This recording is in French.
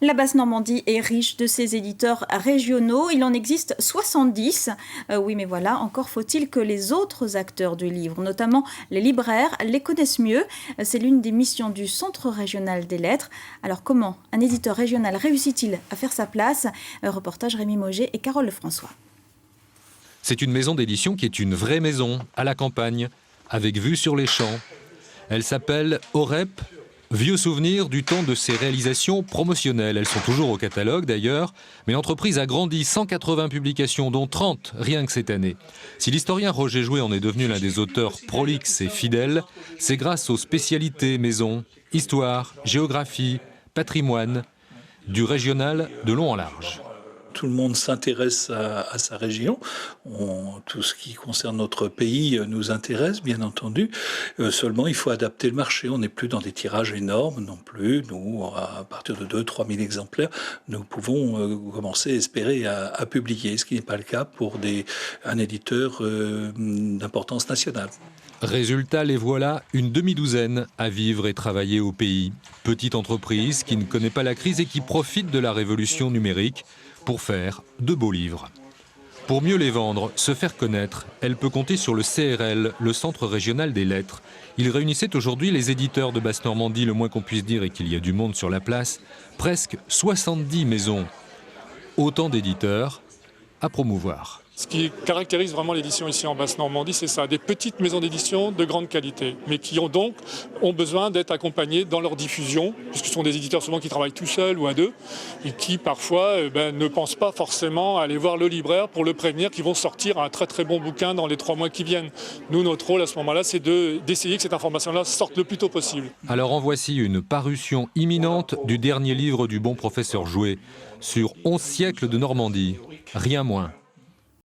La Basse-Normandie est riche de ses éditeurs régionaux. Il en existe 70. Oui, mais voilà, encore faut-il que les autres acteurs du livre, notamment les libraires, les connaissent mieux. C'est l'une des missions du Centre régional des lettres. Alors comment un éditeur régional réussit-il à faire sa place? Reportage Rémi Mauger et Carole Lefrançois. C'est une maison d'édition qui est une vraie maison, à la campagne, avec vue sur les champs. Elle s'appelle OREP, vieux souvenir du temps de ses réalisations promotionnelles. Elles sont toujours au catalogue d'ailleurs, mais l'entreprise a grandi, 180 publications, dont 30 rien que cette année. Si l'historien Roger Jouet en est devenu l'un des auteurs prolixes et fidèles, c'est grâce aux spécialités maison, histoire, géographie, patrimoine, du régional de long en large. Tout le monde s'intéresse à sa région. Tout ce qui concerne notre pays nous intéresse, bien entendu. Seulement, il faut adapter le marché. On n'est plus dans des tirages énormes non plus. Nous, à partir de 2-3 000 exemplaires, nous pouvons commencer à espérer à publier, ce qui n'est pas le cas pour un éditeur d'importance nationale. Résultat, les voilà, une demi-douzaine à vivre et travailler au pays. Petite entreprise qui ne connaît pas la crise et qui profite de la révolution numérique pour faire de beaux livres. Pour mieux les vendre, se faire connaître, elle peut compter sur le CRL, le Centre régional des lettres. Il réunissait aujourd'hui les éditeurs de Basse-Normandie, le moins qu'on puisse dire est qu'il y a du monde sur la place, presque 70 maisons. Autant d'éditeurs à promouvoir. Ce qui caractérise vraiment l'édition ici en Basse-Normandie, c'est ça, des petites maisons d'édition de grande qualité, mais qui ont besoin d'être accompagnées dans leur diffusion, puisque ce sont des éditeurs souvent qui travaillent tout seuls ou à deux, et qui parfois ne pensent pas forcément aller voir le libraire pour le prévenir qu'ils vont sortir un très très bon bouquin dans les 3 mois qui viennent. Nous, notre rôle à ce moment-là, c'est d'essayer que cette information-là sorte le plus tôt possible. Alors en voici une parution imminente du dernier livre du bon professeur Jouet, sur 11 siècles de Normandie, rien moins.